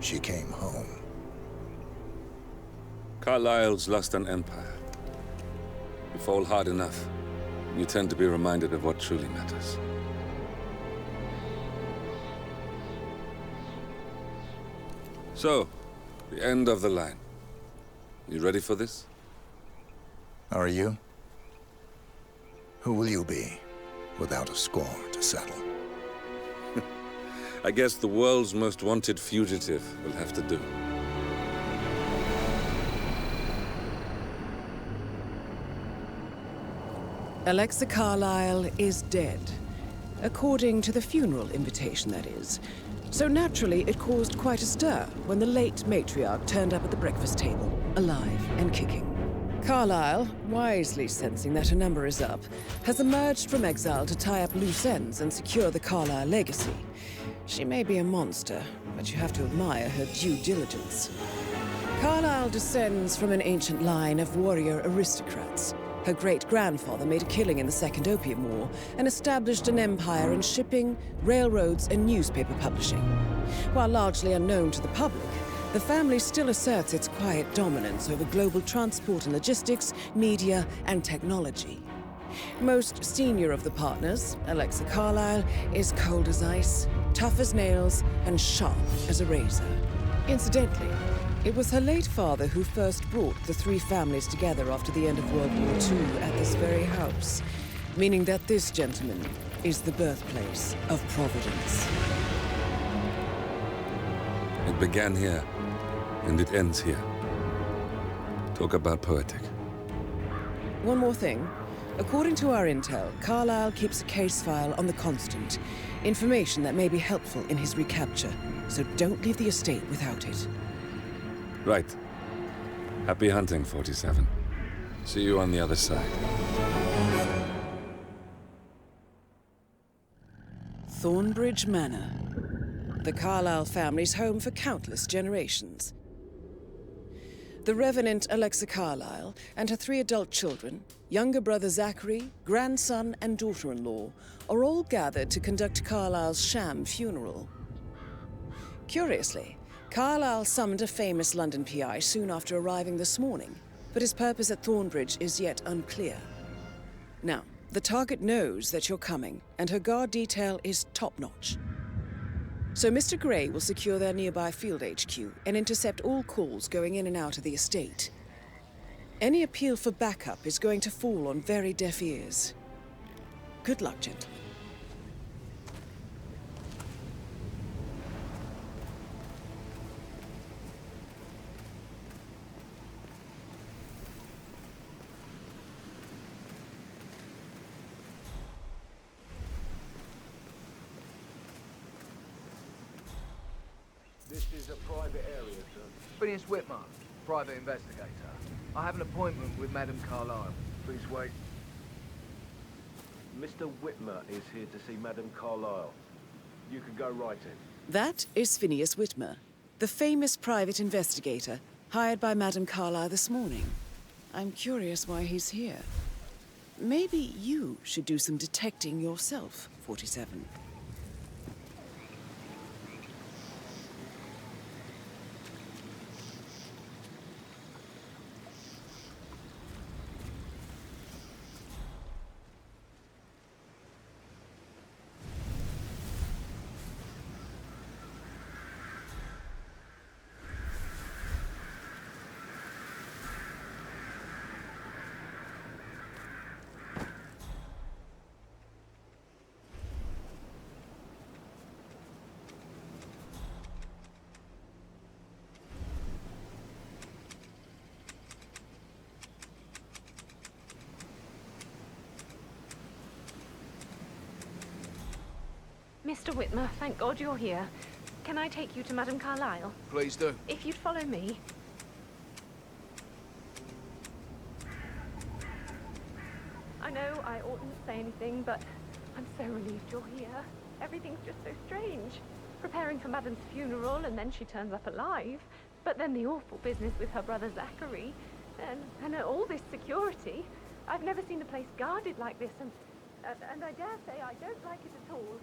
she came home. Carlisle's lost an empire. You fall hard enough, you tend to be reminded of what truly matters. So, the end of the line. You ready for this? Are you? Who will you be, without a score to settle? I guess the world's most wanted fugitive will have to do. Alexa Carlisle is dead. According to the funeral invitation, that is. So naturally, it caused quite a stir when the late matriarch turned up at the breakfast table, alive and kicking. Carlisle, wisely sensing that her number is up, has emerged from exile to tie up loose ends and secure the Carlisle legacy. She may be a monster, but you have to admire her due diligence. Carlisle descends from an ancient line of warrior aristocrats. Her great-grandfather made a killing in the Second Opium War and established an empire in shipping, railroads, and newspaper publishing. While largely unknown to the public, the family still asserts its quiet dominance over global transport and logistics, media, and technology. Most senior of the partners, Alexa Carlisle, is cold as ice, tough as nails, and sharp as a razor. Incidentally, it was her late father who first brought the three families together after the end of World War II at this very house, meaning that this gentleman is the birthplace of Providence. It began here, and it ends here. Talk about poetic. One more thing. According to our intel, Carlisle keeps a case file on the Constant. Information that may be helpful in his recapture, so don't leave the estate without it. Right. Happy hunting, 47. See you on the other side. Thornbridge Manor. The Carlisle family's home for countless generations. The Revenant Alexa Carlisle and her 3 adult children, younger brother Zachary, grandson and daughter-in-law, are all gathered to conduct Carlisle's sham funeral. Curiously, Carlisle summoned a famous London PI soon after arriving this morning, but his purpose at Thornbridge is yet unclear. Now, the target knows that you're coming, and her guard detail is top-notch. So Mr. Gray will secure their nearby field HQ and intercept all calls going in and out of the estate. Any appeal for backup is going to fall on very deaf ears. Good luck, gentlemen. This is a private area, sir. Phineas Witmer, private investigator. I have an appointment with Madame Carlisle. Please wait. Mr. Witmer is here to see Madame Carlisle. You can go right in. That is Phineas Witmer, the famous private investigator hired by Madame Carlisle this morning. I'm curious why he's here. Maybe you should do some detecting yourself, 47. Mr. Witmer, thank God you're here. Can I take you to Madame Carlisle? Please do. If you'd follow me. I know I oughtn't say anything, but I'm so relieved you're here. Everything's just so strange. Preparing for Madame's funeral, and then she turns up alive. But then the awful business with her brother Zachary. And all this security. I've never seen a place guarded like this, and I dare say I don't like it at all.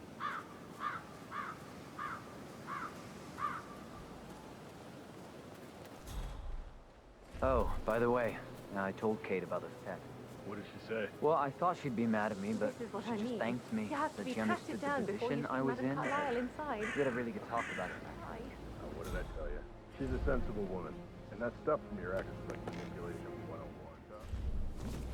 Oh, by the way, I told Kate about this tech. What did she say? Well, I thought she'd be mad at me, but This is what she I just mean. thanked me You have to that be she patted understood down the before you position see I was Madame in. Carlisle inside. We had a really good talk about it. Right. Oh, what did I tell you? She's a sensible woman. And that stuff from your ex is like manipulation 101, huh?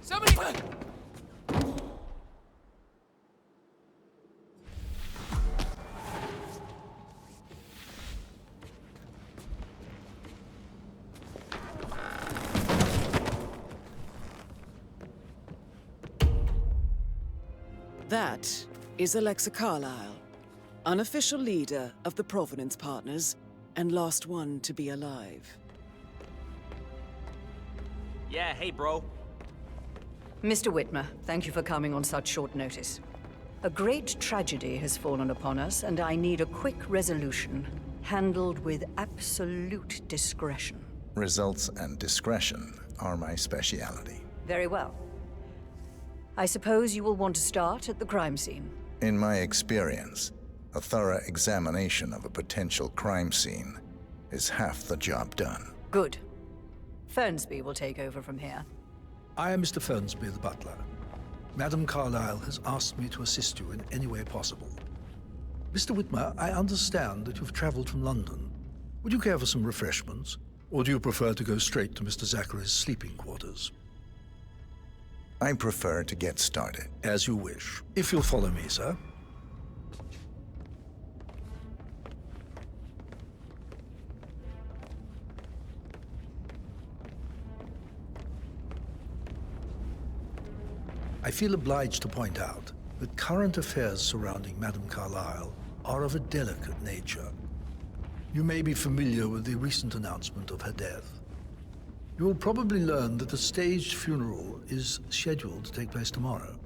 Somebody! That is Alexa Carlisle, unofficial leader of the Providence Partners, and last one to be alive. Yeah, hey, bro. Mr. Witmer, thank you for coming on such short notice. A great tragedy has fallen upon us, and I need a quick resolution, handled with absolute discretion. Results and discretion are my speciality. Very well. I suppose you will want to start at the crime scene. In my experience, a thorough examination of a potential crime scene is half the job done. Good. Fernsby will take over from here. I am Mr. Fernsby, the butler. Madame Carlisle has asked me to assist you in any way possible. Mr. Witmer, I understand that you've traveled from London. Would you care for some refreshments? Or do you prefer to go straight to Mr. Zachary's sleeping quarters? I prefer to get started. As you wish. If you'll follow me, sir. I feel obliged to point out that current affairs surrounding Madame Carlisle are of a delicate nature. You may be familiar with the recent announcement of her death. You will probably learn that a staged funeral is scheduled to take place tomorrow.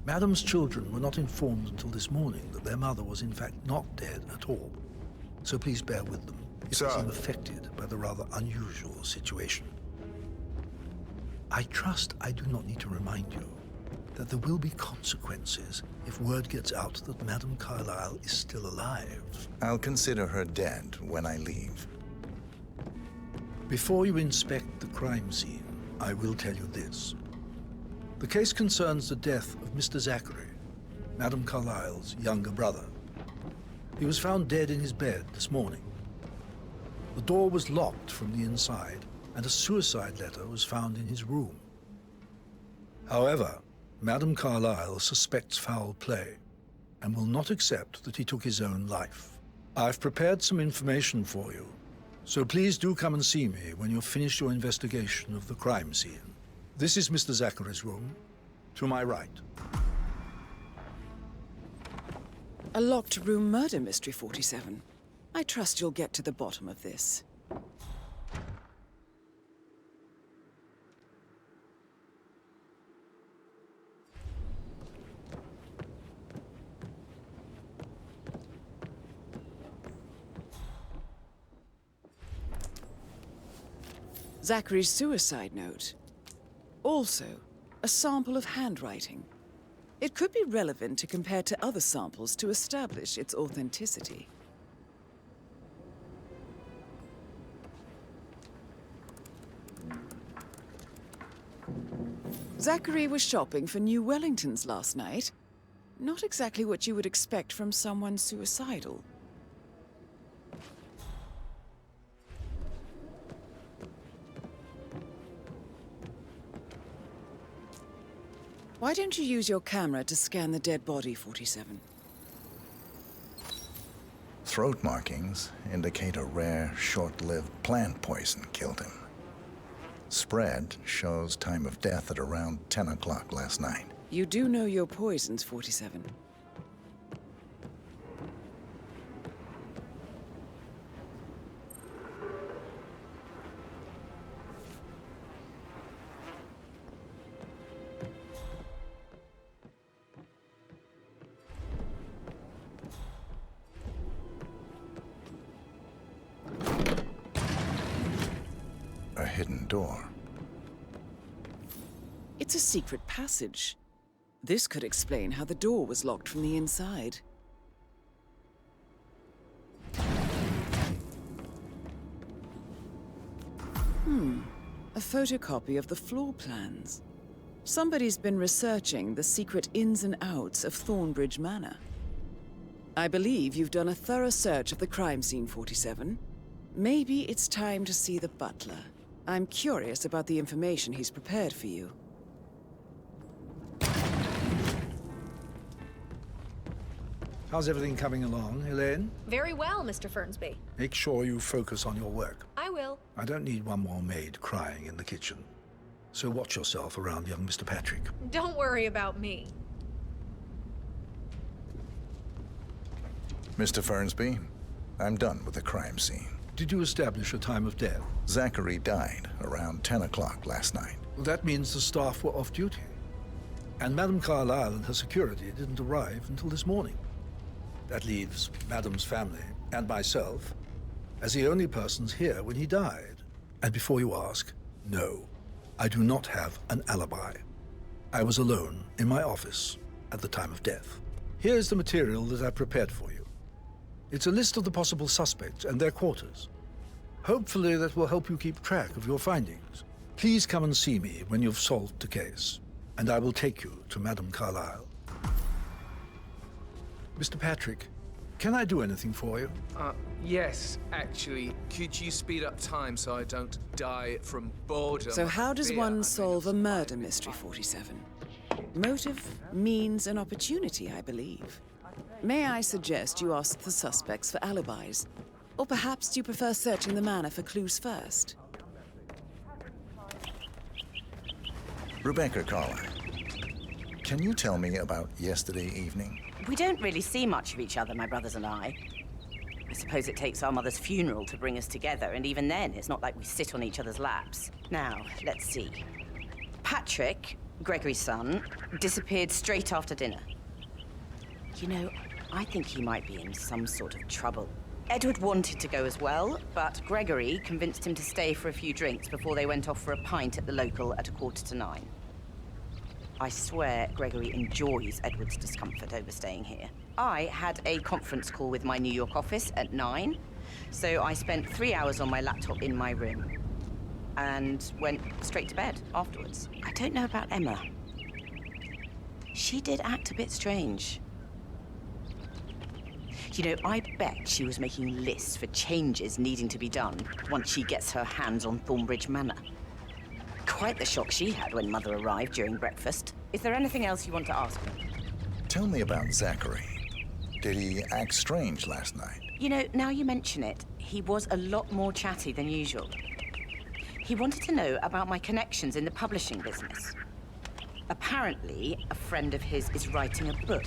Madame's children were not informed until this morning that their mother was in fact not dead at all. So please bear with them if they seem affected by the rather unusual situation. I trust I do not need to remind you that there will be consequences if word gets out that Madame Carlisle is still alive. I'll consider her dead when I leave. Before you inspect the crime scene, I will tell you this. The case concerns the death of Mr. Zachary, Madame Carlisle's younger brother. He was found dead in his bed this morning. The door was locked from the inside, and a suicide letter was found in his room. However, Madame Carlisle suspects foul play and will not accept that he took his own life. I've prepared some information for you, so please do come and see me when you've finished your investigation of the crime scene. This is Mr. Zachary's room, to my right. A locked room murder mystery, 47. I trust you'll get to the bottom of this. Zachary's suicide note. Also, a sample of handwriting. It could be relevant to compare to other samples to establish its authenticity. Zachary was shopping for new Wellingtons last night. Not exactly what you would expect from someone suicidal. Why don't you use your camera to scan the dead body, 47? Throat markings indicate a rare, short-lived plant poison killed him. Spread shows time of death at around 10 o'clock last night. You do know your poisons, 47. door. It's a secret passage. This could explain how the door was locked from the inside. A photocopy of the floor plans. Somebody's been researching the secret ins and outs of Thornbridge Manor. I believe you've done a thorough search of the crime scene, 47. Maybe it's time to see the butler. I'm curious about the information he's prepared for you. How's everything coming along, Elaine? Very well, Mr. Fernsby. Make sure you focus on your work. I will. I don't need one more maid crying in the kitchen. So watch yourself around young Mr. Patrick. Don't worry about me. Mr. Fernsby, I'm done with the crime scene. Did you establish a time of death? Zachary died around 10 o'clock last night. Well, that means the staff were off duty. And Madame Carlisle and her security didn't arrive until this morning. That leaves Madame's family and myself as the only persons here when he died. And before you ask, no, I do not have an alibi. I was alone in my office at the time of death. Here's the material that I prepared for you. It's a list of the possible suspects and their quarters. Hopefully that will help you keep track of your findings. Please come and see me when you've solved the case, and I will take you to Madame Carlisle. Mr. Patrick, can I do anything for you? Yes, actually. Could you speed up time so I don't die from boredom? So how does one solve a murder mystery, 47? Motive, means, and opportunity, I believe. May I suggest you ask the suspects for alibis? Or perhaps do you prefer searching the manor for clues first? Rebecca Carlisle, can you tell me about yesterday evening? We don't really see much of each other, my brothers and I. I suppose it takes our mother's funeral to bring us together, and even then, it's not like we sit on each other's laps. Now, let's see. Patrick, Gregory's son, disappeared straight after dinner. You know, I think he might be in some sort of trouble. Edward wanted to go as well, but Gregory convinced him to stay for a few drinks before they went off for a pint at the local at 8:45. I swear Gregory enjoys Edward's discomfort over staying here. I had a conference call with my New York office at 9, so I spent 3 hours on my laptop in my room and went straight to bed afterwards. I don't know about Emma. She did act a bit strange. You know, I bet she was making lists for changes needing to be done once she gets her hands on Thornbridge Manor. Quite the shock she had when Mother arrived during breakfast. Is there anything else you want to ask me? Tell me about Zachary. Did he act strange last night? You know, now you mention it, he was a lot more chatty than usual. He wanted to know about my connections in the publishing business. Apparently, a friend of his is writing a book,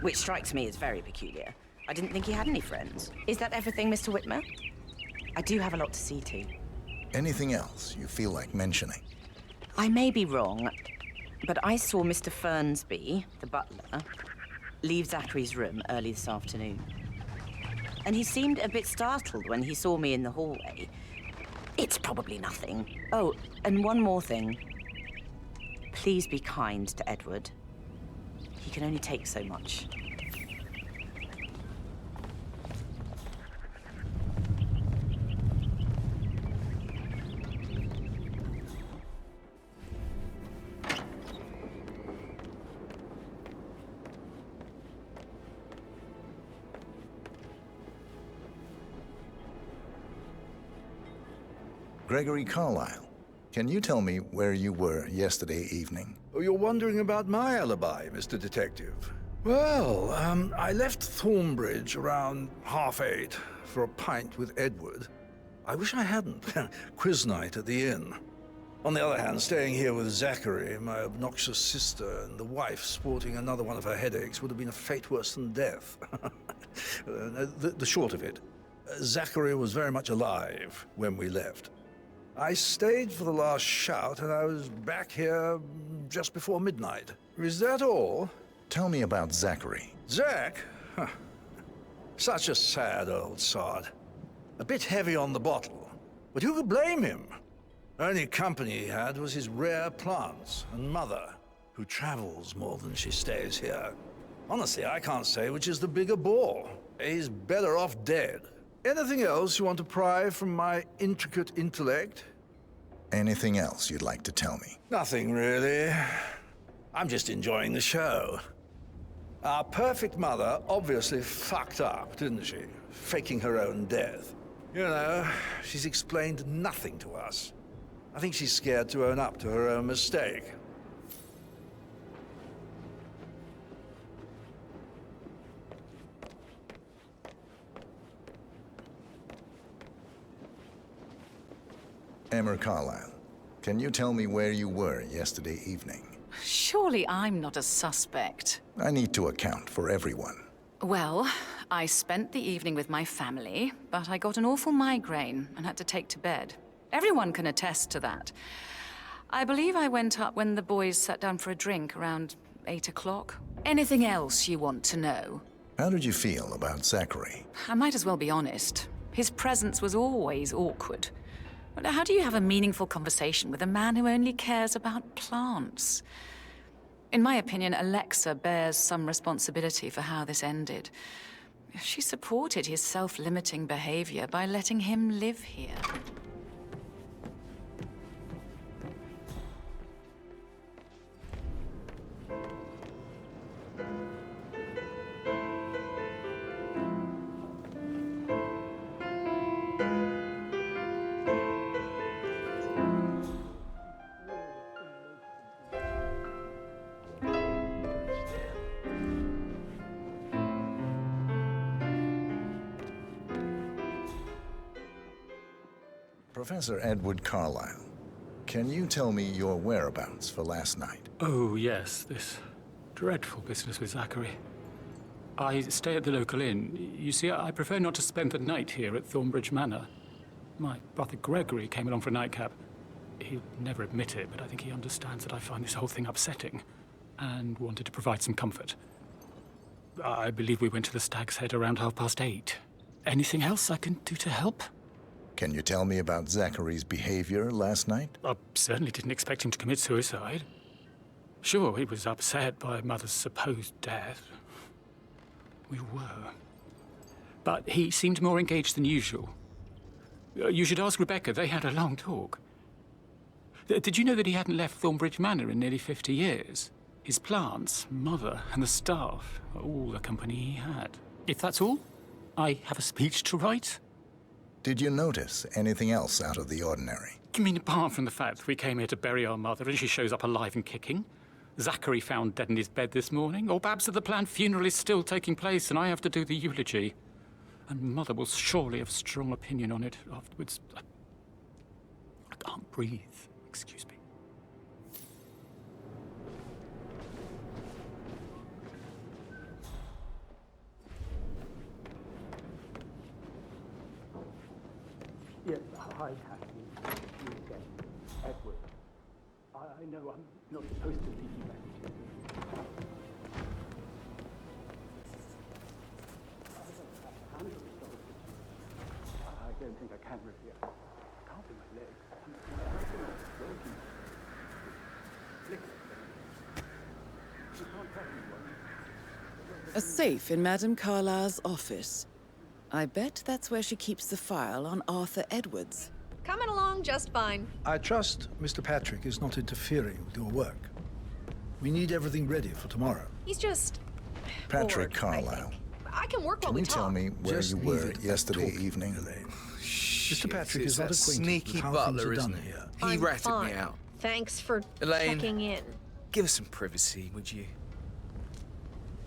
which strikes me as very peculiar. I didn't think he had any friends. Is that everything, Mr. Witmer? I do have a lot to see to. Anything else you feel like mentioning? I may be wrong, but I saw Mr. Fernsby, the butler, leave Zachary's room early this afternoon. And he seemed a bit startled when he saw me in the hallway. It's probably nothing. Oh, and one more thing. Please be kind to Edward. He can only take so much. Gregory Carlisle, can you tell me where you were yesterday evening? Oh, you're wondering about my alibi, Mr. Detective. Well, I left Thornbridge around 8:30 for a pint with Edward. I wish I hadn't. Quiz night at the inn. On the other hand, staying here with Zachary, my obnoxious sister, and the wife sporting another one of her headaches would have been a fate worse than death. The short of it, Zachary was very much alive when we left. I stayed for the last shout, and I was back here just before midnight. Is that all? Tell me about Zachary. Zach? Huh. Such a sad old sod. A bit heavy on the bottle. But who could blame him? Only company he had was his rare plants and mother, who travels more than she stays here. Honestly, I can't say which is the bigger bore. He's better off dead. Anything else you want to pry from my intricate intellect? Anything else you'd like to tell me? Nothing, really. I'm just enjoying the show. Our perfect mother obviously fucked up, didn't she? Faking her own death. You know, she's explained nothing to us. I think she's scared to own up to her own mistake. Emma Carlisle, can you tell me where you were yesterday evening? Surely I'm not a suspect. I need to account for everyone. Well, I spent the evening with my family, but I got an awful migraine and had to take to bed. Everyone can attest to that. I believe I went up when the boys sat down for a drink around 8 o'clock. Anything else you want to know? How did you feel about Zachary? I might as well be honest. His presence was always awkward. How do you have a meaningful conversation with a man who only cares about plants? In my opinion, Alexa bears some responsibility for how this ended. She supported his self-limiting behavior by letting him live here. Professor Edward Carlisle, can you tell me your whereabouts for last night? Oh, yes, this dreadful business with Zachary. I stay at the local inn. You see, I prefer not to spend the night here at Thornbridge Manor. My brother Gregory came along for a nightcap. He'll never admit it, but I think he understands that I find this whole thing upsetting and wanted to provide some comfort. I believe we went to the Stag's Head around 8:30. Anything else I can do to help? Can you tell me about Zachary's behavior last night? I certainly didn't expect him to commit suicide. Sure, he was upset by Mother's supposed death. We were. But he seemed more engaged than usual. You should ask Rebecca. They had a long talk. Did you know that he hadn't left Thornbridge Manor in nearly 50 years? His plants, Mother, and the staff are all the company he had. If that's all, I have a speech to write. Did you notice anything else out of the ordinary? You mean apart from the fact that we came here to bury our mother and she shows up alive and kicking? Zachary found dead in his bed this morning? Or perhaps that the planned funeral is still taking place and I have to do the eulogy? And Mother will surely have strong opinion on it afterwards. I can't breathe. Excuse me. Yes, hi, Hattie. You again. Edward. I know I'm not supposed to leave you messages. I don't think I can, really. I can't feel my legs. My ankle is broken. You can't tell anyone. A safe in Madame Carlisle's office. I bet that's where she keeps the file on Arthur Edwards. Coming along just fine. I trust Mr. Patrick is not interfering with your work. We need everything ready for tomorrow. He's just... Patrick bored, Carlisle. I can work while Can we you talk. tell me where Just you leave were it at yesterday talking, evening? Elaine. Mr. Patrick It's is not that acquainted sneaky with how butler, things are isn't done he? here. He I'm ratted fine. me out. Thanks for Elaine. checking in. Give us some privacy, would you?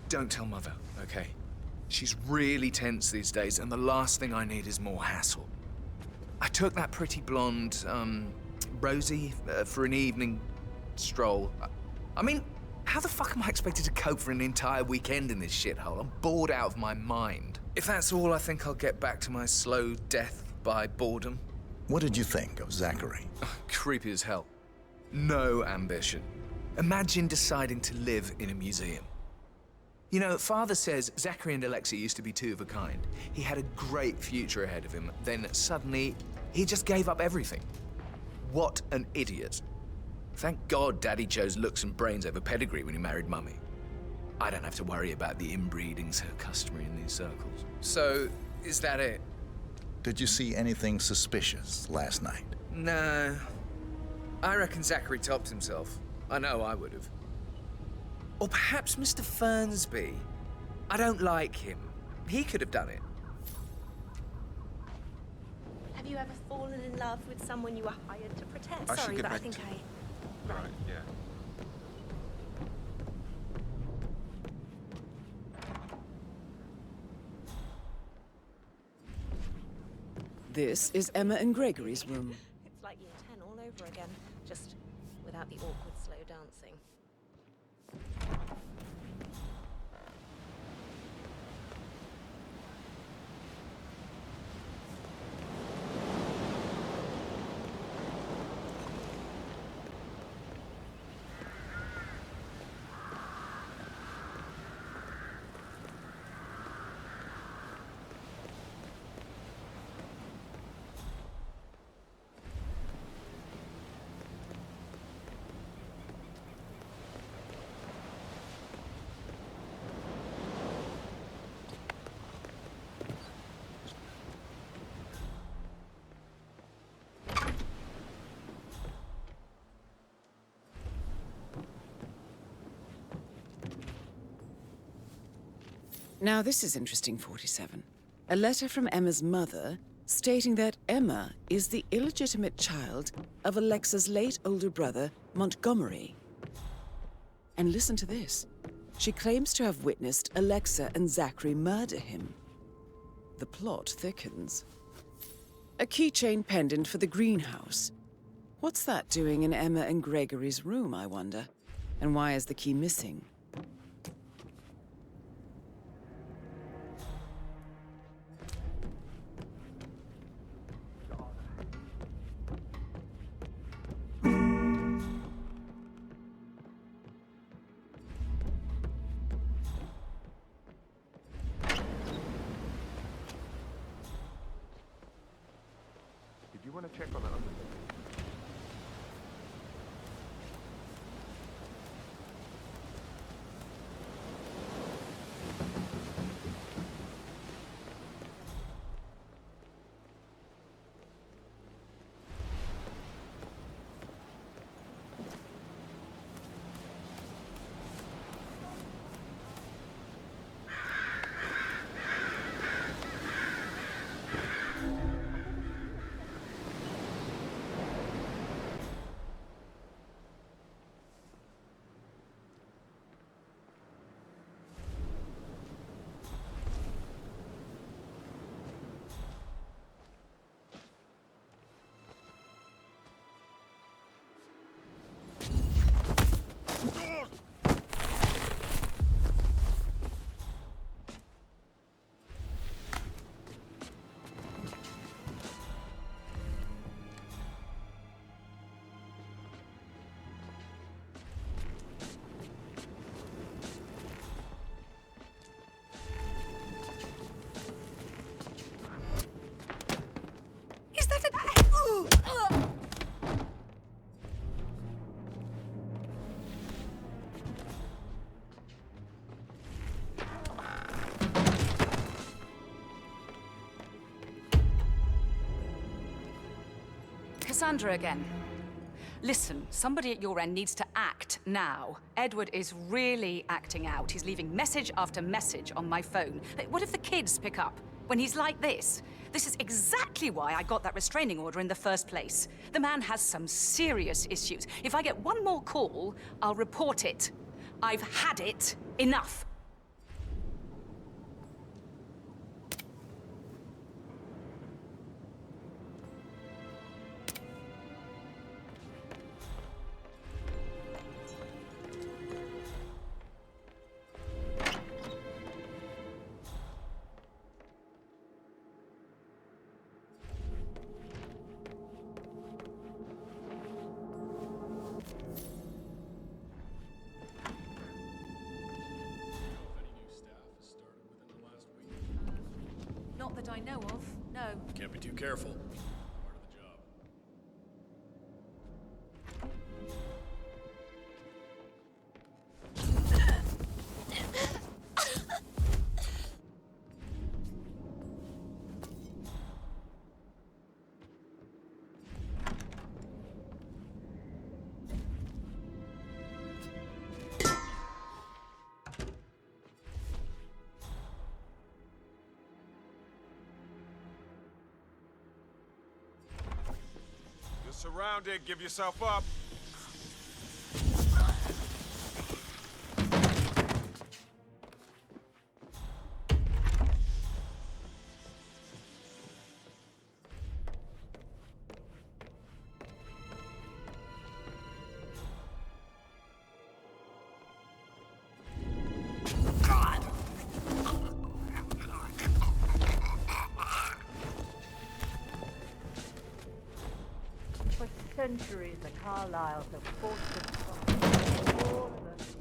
Don't tell Mother, okay? She's really tense these days, and the last thing I need is more hassle. I took that pretty blonde, Rosie, for an evening stroll. I mean, how the fuck am I expected to cope for an entire weekend in this shithole? I'm bored out of my mind. If that's all, I think I'll get back to my slow death by boredom. What did you think of Zachary? Creepy as hell. No ambition. Imagine deciding to live in a museum. You know, Father says Zachary and Alexa used to be two of a kind. He had a great future ahead of him, then suddenly, he just gave up everything. What an idiot. Thank God Daddy chose looks and brains over pedigree when he married Mummy. I don't have to worry about the inbreeding so customary in these circles. So, is that it? Did you see anything suspicious last night? No. I reckon Zachary topped himself. I know I would have. Or perhaps Mr. Fernsby. I don't like him. He could have done it. Have you ever fallen in love with someone you were hired to protect? I should Sorry, get but I back think to- I... Right, yeah. This is Emma and Gregory's room. It's like year 10 all over again, just without the awkward slow dancing. Now this is interesting, 47. A letter from Emma's mother stating that Emma is the illegitimate child of Alexa's late older brother, Montgomery. And listen to this. She claims to have witnessed Alexa and Zachary murder him. The plot thickens. A keychain pendant for the greenhouse. What's that doing in Emma and Gregory's room, I wonder? And why is the key missing? Did you want to check on the other thing? Is that a... Cassandra again. Listen, somebody at your end needs to act now. Edward is really acting out. He's leaving message after message on my phone. What if the kids pick up when he's like this? This is exactly why I got that restraining order in the first place. The man has some serious issues. If I get one more call, I'll report it. I've had it. Enough. Not that I know of, no. Can't be too careful. Part of the job. surrounded. Give yourself up. For centuries, the Carlyles have forced us all of us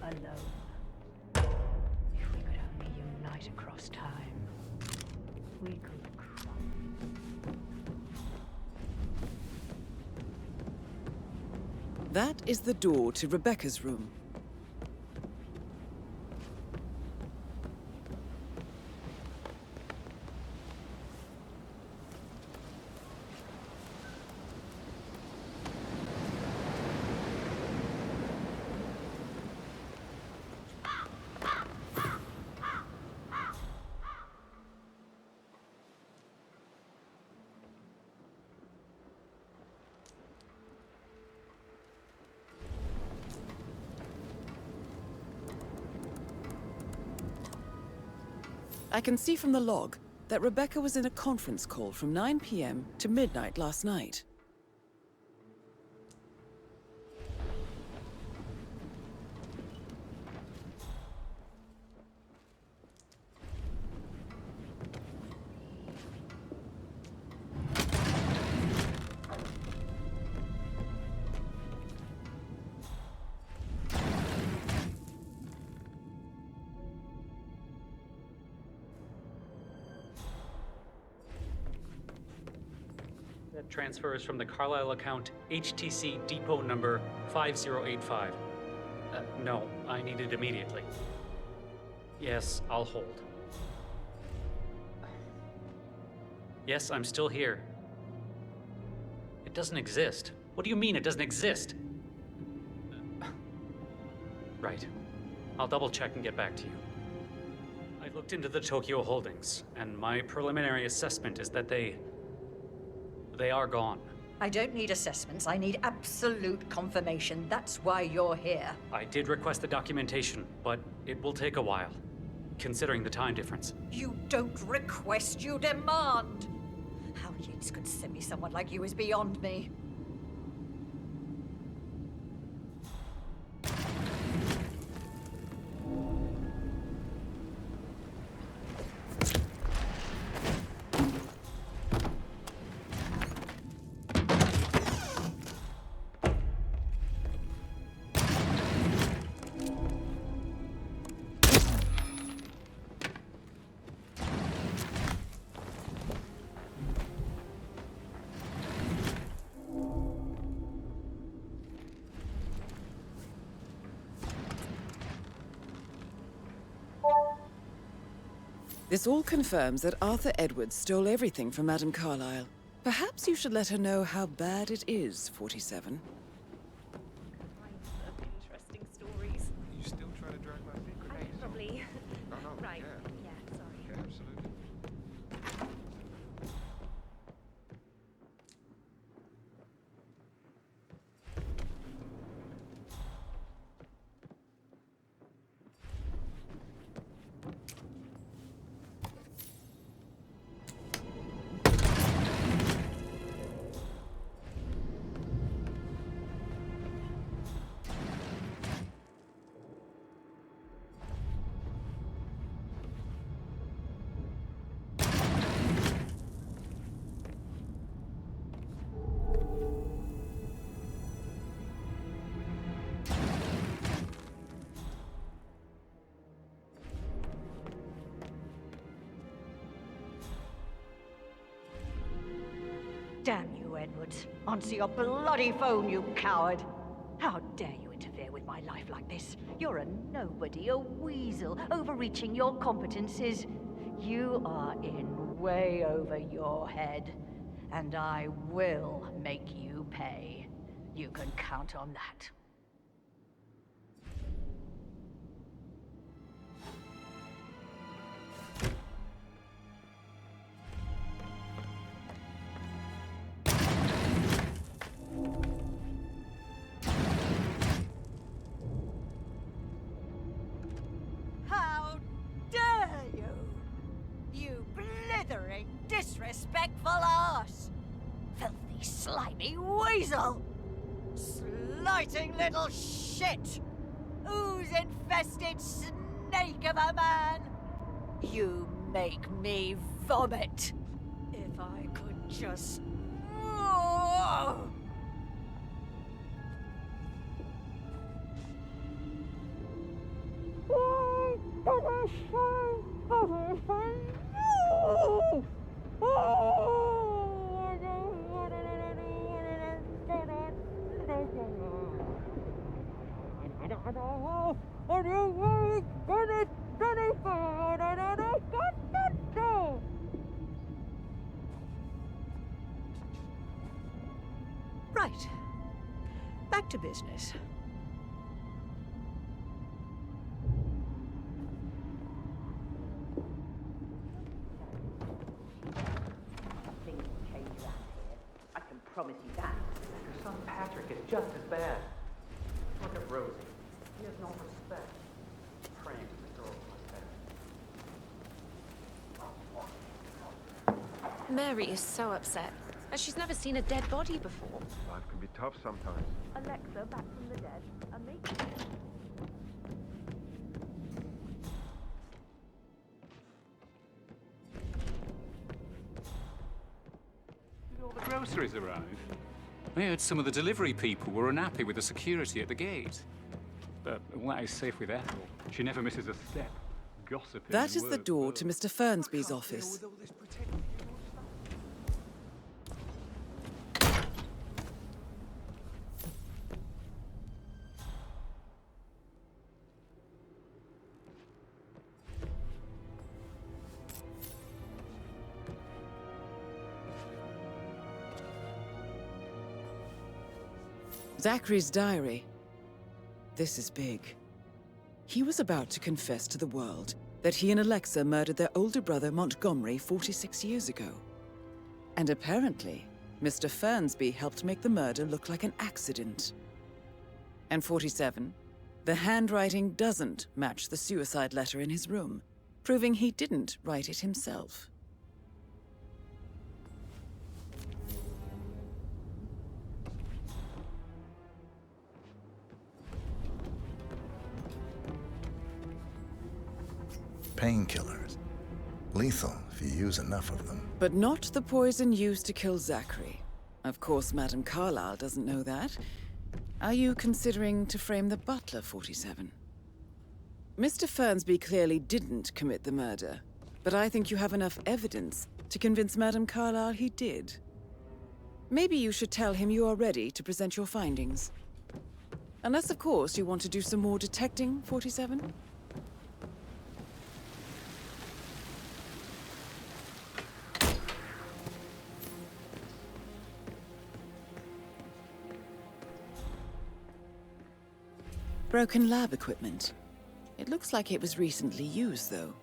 alone. If we could only unite across time, we could crush. That is the door to Rebecca's room. I can see from the log that Rebecca was in a conference call from 9 p.m. to midnight last night. That transfer is from the Carlisle account HTC depot number 5085. No, I need it immediately. Yes, I'll hold. Yes, I'm still here. It doesn't exist. What do you mean it doesn't exist? Right. I'll double check and get back to you. I looked into the Tokyo holdings, and my preliminary assessment is that they are gone. I don't need assessments. I need absolute confirmation. That's why you're here. I did request the documentation, but it will take a while, considering the time difference. You don't request, you demand. How Yates could send me someone like you is beyond me. This all confirms that Arthur Edwards stole everything from Madame Carlisle. Perhaps you should let her know how bad it is, 47. Interesting stories. You still trying to drag my secret? I could probably. No, Right. yeah. Yeah, sorry. Yeah, absolutely. Damn you, Edwards. Answer your bloody phone, you coward. How dare you interfere with my life like this? You're a nobody, a weasel, overreaching your competences. You are in way over your head, and I will make you pay. You can count on that. disrespectful arse! Filthy, slimy weasel! Slighting little shit! Ooze-infested snake of a man! You make me vomit! If I could just... Right. Back to business. Things will change around here. I can promise you that. Your son Patrick is just as bad. Look at Rosie. He has no respect. Praying to the girl like that. Mary is so upset. And she's never seen a dead body before. Life can be tough sometimes. Alexa, back from the dead. Amazing. Did all the groceries arrive? I heard some of the delivery people were unhappy with the security at the gate. But all that is safe with Ethel. She never misses a step. Gossiping. That is the door to Mr. Fernsby's office. Zachary's diary. This is big. He was about to confess to the world that he and Alexa murdered their older brother Montgomery 46 years ago. And apparently, Mr. Fernsby helped make the murder look like an accident. And 47, the handwriting doesn't match the suicide letter in his room, proving he didn't write it himself. Painkillers. Lethal if you use enough of them. But not the poison used to kill Zachary. Of course, Madame Carlisle doesn't know that. Are you considering to frame the butler, 47? Mr. Fernsby clearly didn't commit the murder, but I think you have enough evidence to convince Madame Carlisle he did. Maybe you should tell him you are ready to present your findings. Unless, of course, you want to do some more detecting, 47? Broken lab equipment. It looks like it was recently used, though.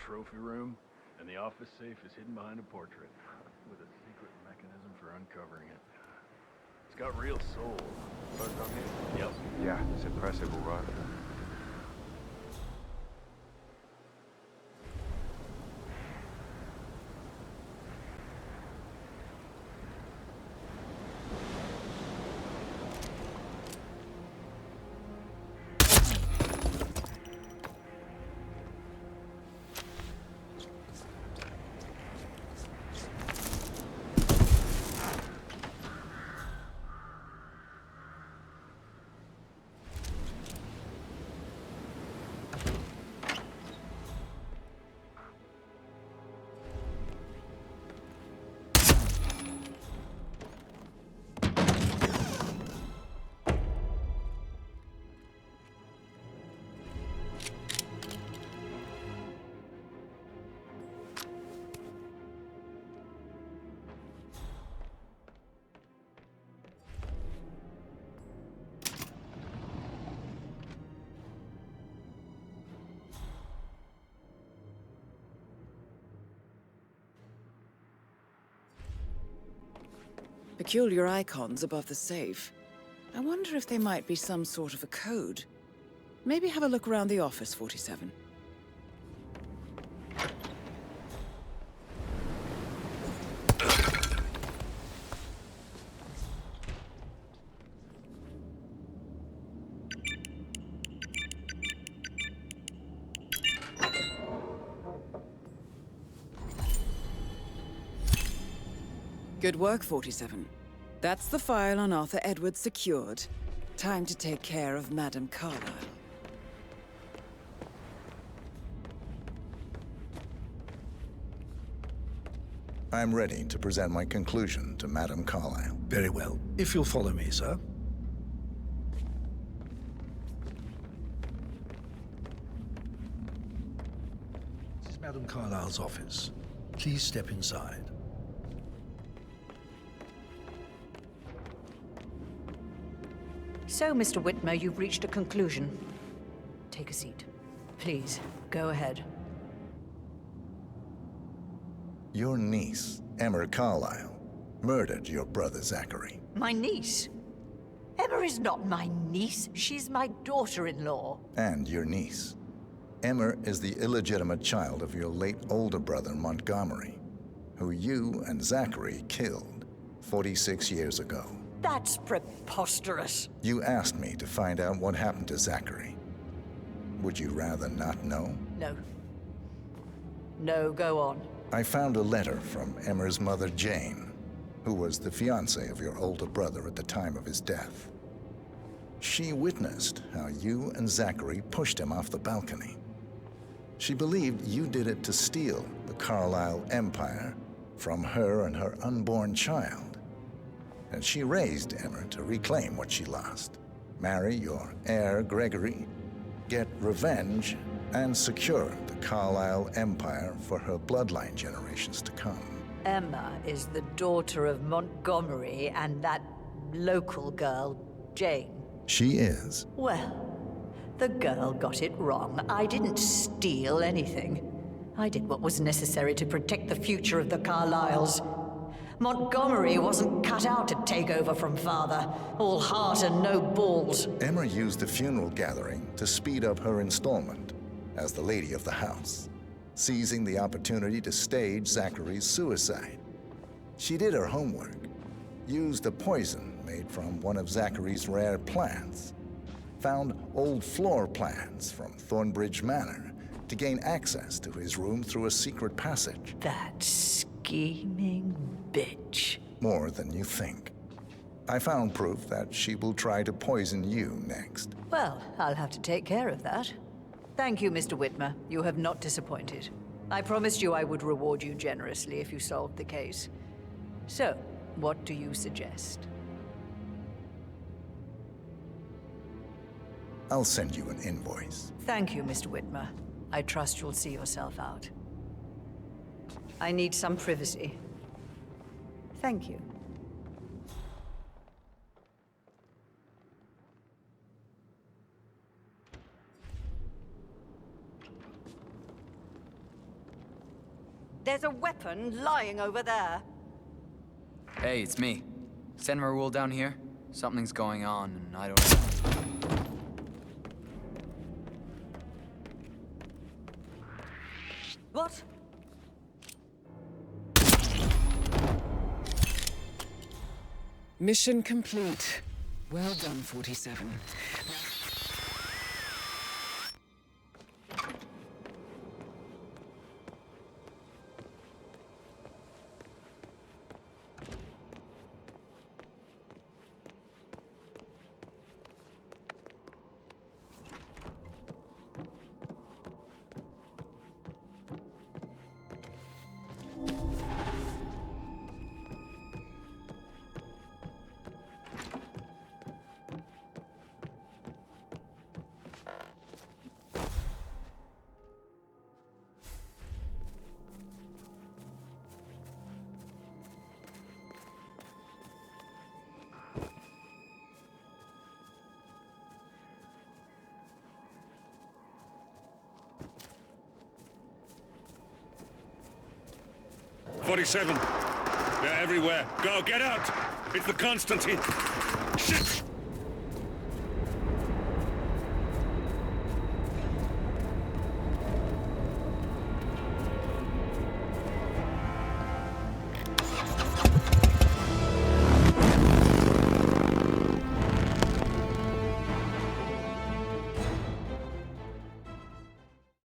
Trophy room, and the office safe is hidden behind a portrait with a secret mechanism for uncovering it. It's got real soul. Yep. Yeah, it's impressive, all right. Peculiar icons above the safe. I wonder if they might be some sort of a code. Maybe have a look around the office, 47. Good work, 47. That's the file on Arthur Edwards secured. Time to take care of Madame Carlisle. I'm ready to present my conclusion to Madame Carlisle. Very well. If you'll follow me, sir. This is Madame Carlisle's office. Please step inside. So, Mr. Witmer, you've reached a conclusion. Take a seat. Please, go ahead. Your niece, Emma Carlisle, murdered your brother Zachary. My niece? Emma is not my niece. She's my daughter-in-law. And your niece. Emma is the illegitimate child of your late older brother Montgomery, who you and Zachary killed 46 years ago. That's preposterous. You asked me to find out what happened to Zachary. Would you rather not know? No. No, go on. I found a letter from Emma's mother, Jane, who was the fiancée of your older brother at the time of his death. She witnessed how you and Zachary pushed him off the balcony. She believed you did it to steal the Carlisle empire from her and her unborn child. And she raised Emma to reclaim what she lost. Marry your heir, Gregory, get revenge, and secure the Carlisle empire for her bloodline generations to come. Emma is the daughter of Montgomery and that local girl, Jane. She is. Well, the girl got it wrong. I didn't steal anything. I did what was necessary to protect the future of the Carlisles. Montgomery wasn't cut out to take over from father. All heart and no balls. Emma used the funeral gathering to speed up her installment as the lady of the house, seizing the opportunity to stage Zachary's suicide. She did her homework, used a poison made from one of Zachary's rare plants, found old floor plans from Thornbridge Manor to gain access to his room through a secret passage. That scheming bitch. More than you think. I found proof that she will try to poison you next. Well, I'll have to take care of that. Thank you, Mr. Witmer. You have not disappointed. I promised you I would reward you generously if you solved the case. So, what do you suggest? I'll send you an invoice. Thank you, Mr. Witmer. I trust you'll see yourself out. I need some privacy. Thank you. There's a weapon lying over there. Hey, it's me. Send Raoul down here. Something's going on, and I don't know. What? Mission complete. Well done, 47. "47. They're everywhere. Go, get out! It's the Constantine! Shit!